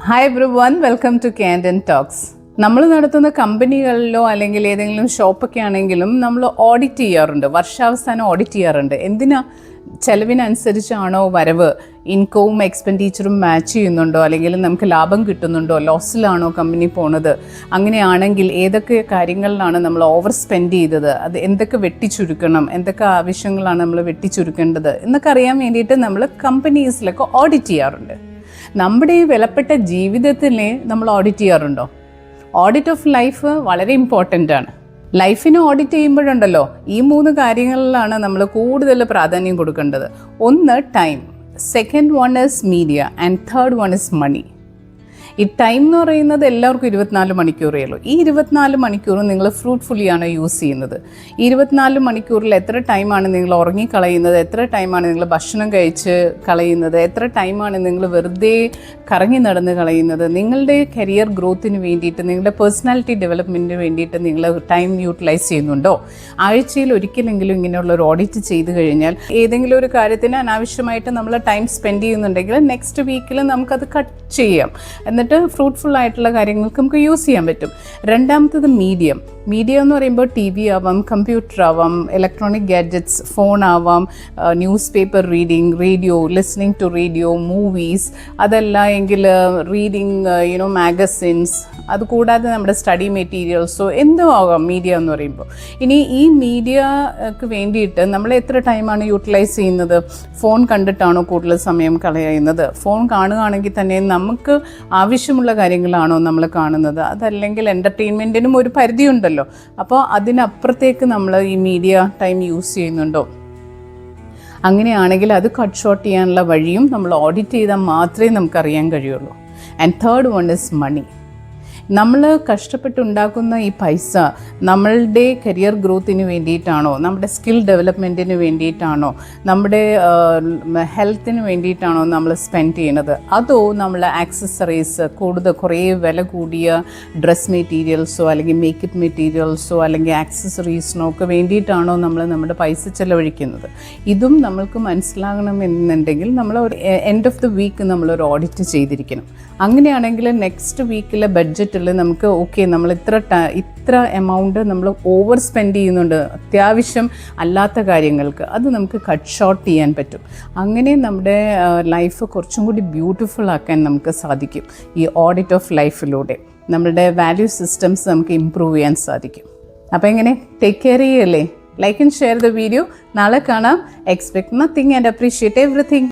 Hi everyone, welcome to Kandan talks. നമ്മൾ നടത്തുന്ന കമ്പനികളിലോ അല്ലെങ്കിൽ ഏതെങ്കിലും ഷോപ്പൊക്കെ ആണെങ്കിലും നമ്മൾ ഓഡിറ്റ് ചെയ്യാറുണ്ട്, വർഷാവസാനം ഓഡിറ്റ് ചെയ്യാറുണ്ട്. എന്തിനാ? ചെലവിനനുസരിച്ചാണോ വരവ്, ഇൻകവും എക്സ്പെൻഡിച്ചറും മാച്ച് ചെയ്യുന്നുണ്ടോ, അല്ലെങ്കിൽ നമുക്ക് ലാഭം കിട്ടുന്നുണ്ടോ, ലോസിലാണോ കമ്പനി പോണത്, അങ്ങനെയാണെങ്കിൽ ഏതൊക്കെ കാര്യങ്ങളിലാണ് നമ്മൾ ഓവർ സ്പെൻഡ് ചെയ്തത്, അത് എന്തൊക്കെ വെട്ടിച്ചുരുക്കണം, എന്തൊക്കെ ആവശ്യങ്ങളാണ് നമ്മൾ വെട്ടിച്ചുരുക്കേണ്ടത് എന്നൊക്കെ അറിയാൻ വേണ്ടിയിട്ട് നമ്മൾ കമ്പനീസിലൊക്കെ ഓഡിറ്റ് ചെയ്യാറുണ്ട്. നമ്മുടെ ഈ വിലപ്പെട്ട ജീവിതത്തിനെ നമ്മൾ ഓഡിറ്റ് ചെയ്യാറുണ്ടോ? ഓഡിറ്റ് ഓഫ് ലൈഫ് വളരെ ഇമ്പോർട്ടൻ്റ് ആണ്. ലൈഫിനെ ഓഡിറ്റ് ചെയ്യുമ്പോഴുണ്ടല്ലോ, ഈ 3 കാര്യങ്ങളിലാണ് നമ്മൾ കൂടുതൽ പ്രാധാന്യം കൊടുക്കേണ്ടത്. ഒന്ന് time, second one is media and third one is money. ഈ ടൈം എന്ന് പറയുന്നത് എല്ലാവർക്കും 24 മണിക്കൂറേ ഉള്ളൂ. ഈ 24 മണിക്കൂറും നിങ്ങൾ ഫ്രൂട്ട്ഫുള്ളിയാണ് യൂസ് ചെയ്യുന്നത്. ഈ 24 മണിക്കൂറിൽ എത്ര ടൈമാണ് നിങ്ങൾ ഉറങ്ങിക്കളയുന്നത്, എത്ര ടൈമാണ് നിങ്ങൾ ഭക്ഷണം കഴിച്ച് കളയുന്നത്, എത്ര ടൈമാണ് നിങ്ങൾ വെറുതെ കറങ്ങി നടന്ന് കളയുന്നത്, നിങ്ങളുടെ കരിയർ ഗ്രോത്തിന് വേണ്ടിയിട്ട്, നിങ്ങളുടെ പേഴ്സണാലിറ്റി ഡെവലപ്മെൻറ്റിന് വേണ്ടിയിട്ട് നിങ്ങൾ ടൈം യൂട്ടിലൈസ് ചെയ്യുന്നുണ്ടോ? ആഴ്ചയിൽ ഒരിക്കലെങ്കിലും ഇങ്ങനെയുള്ള ഒരു ഓഡിറ്റ് ചെയ്ത് കഴിഞ്ഞാൽ, ഏതെങ്കിലും ഒരു കാര്യത്തിന് അനാവശ്യമായിട്ട് നമ്മൾ ടൈം സ്പെൻഡ് ചെയ്യുന്നുണ്ടെങ്കിൽ നെക്സ്റ്റ് വീക്കിൽ നമുക്കത് കട്ട് ചെയ്യാം. എന്നിട്ട് ഫ്രൂട്ട്ഫുൾ ആയിട്ടുള്ള കാര്യങ്ങൾക്ക് നമുക്ക് യൂസ് ചെയ്യാൻ പറ്റും. രണ്ടാമത്തത് മീഡിയം. മീഡിയ എന്ന് പറയുമ്പോൾ TV ആവാം, കമ്പ്യൂട്ടർ ആവാം, ഇലക്ട്രോണിക് ഗാഡ്ജറ്റ്സ്, ഫോൺ ആവാം, newspaper reading, radio, listening to radio, movies, അതല്ല എങ്കിൽ റീഡിങ് മാഗസിൻസ്, അതുകൂടാതെ നമ്മുടെ സ്റ്റഡി മെറ്റീരിയൽസോ എന്തോ ആകാം മീഡിയ എന്ന് പറയുമ്പോൾ. ഇനി ഈ മീഡിയക്ക് വേണ്ടിയിട്ട് നമ്മൾ എത്ര ടൈമാണ് യൂട്ടിലൈസ് ചെയ്യുന്നത്? ഫോൺ കണ്ടിട്ടാണോ കൂടുതൽ സമയം കളയുന്നത്? ഫോൺ കാണുകയാണെങ്കിൽ തന്നെ നമുക്ക് ആവശ്യമുള്ള കാര്യങ്ങളാണോ നമ്മൾ കാണുന്നത്? അതല്ലെങ്കിൽ എൻ്റർടൈൻമെൻറ്റിനും ഒരു പരിധിയുണ്ടല്ലോ. അപ്പോൾ അതിനപ്പുറത്തേക്ക് നമ്മൾ ഈ മീഡിയ ടൈം യൂസ് ചെയ്യുന്നുണ്ടോ? അങ്ങനെയാണെങ്കിൽ അത് കട്ട് ഷോർട്ട് ചെയ്യാനുള്ള വഴിയും നമ്മൾ ഓഡിറ്റ് ചെയ്താൽ മാത്രമേ നമുക്കറിയാൻ കഴിയുള്ളൂ. And third one is money. നമ്മൾ കഷ്ടപ്പെട്ടുണ്ടാക്കുന്ന ഈ പൈസ നമ്മളുടെ കരിയർ ഗ്രോത്തിന് വേണ്ടിയിട്ടാണോ, നമ്മുടെ സ്കിൽ ഡെവലപ്മെൻറ്റിന് വേണ്ടിയിട്ടാണോ, നമ്മുടെ ഹെൽത്തിന് വേണ്ടിയിട്ടാണോ നമ്മൾ സ്പെൻഡ് ചെയ്യുന്നത്? അതോ നമ്മൾ ആക്സസറീസ്, കുറേ വില കൂടിയ ഡ്രസ് മെറ്റീരിയൽസോ അല്ലെങ്കിൽ മേക്കപ്പ് മെറ്റീരിയൽസോ അല്ലെങ്കിൽ ആക്സസറീസിനോ ഒക്കെ വേണ്ടിയിട്ടാണോ നമ്മൾ നമ്മുടെ പൈസ ചിലവഴിക്കുന്നത്? ഇതും നമ്മൾക്ക് മനസ്സിലാകണമെന്നുണ്ടെങ്കിൽ നമ്മൾ ഒരു എൻഡ് ഓഫ് ദി വീക്ക് നമ്മളൊരു ഓഡിറ്റ് ചെയ്തിരിക്കണം. അങ്ങനെയാണെങ്കിൽ നെക്സ്റ്റ് വീക്കിലെ ബഡ്ജറ്റിൽ നമുക്ക് നമ്മൾ ഇത്ര എമൗണ്ട് നമ്മൾ ഓവർ സ്പെൻഡ് ചെയ്യുന്നുണ്ട് അത്യാവശ്യം അല്ലാത്ത കാര്യങ്ങൾക്ക്, അത് നമുക്ക് കട്ട് ഷോർട്ട് ചെയ്യാൻ പറ്റും. അങ്ങനെ നമ്മുടെ ലൈഫ് കുറച്ചും കൂടി ബ്യൂട്ടിഫുൾ ആക്കാൻ നമുക്ക് സാധിക്കും. ഈ ഓഡിറ്റ് ഓഫ് ലൈഫിലൂടെ നമ്മളുടെ വാല്യൂ സിസ്റ്റംസ് നമുക്ക് ഇമ്പ്രൂവ് ചെയ്യാൻ സാധിക്കും. അപ്പോൾ എങ്ങനെ ടേക്ക് കെയർ ചെയ്യല്ലേ? Like and share the video. നാളെ കാണാം. Expect nothing and appreciate everything.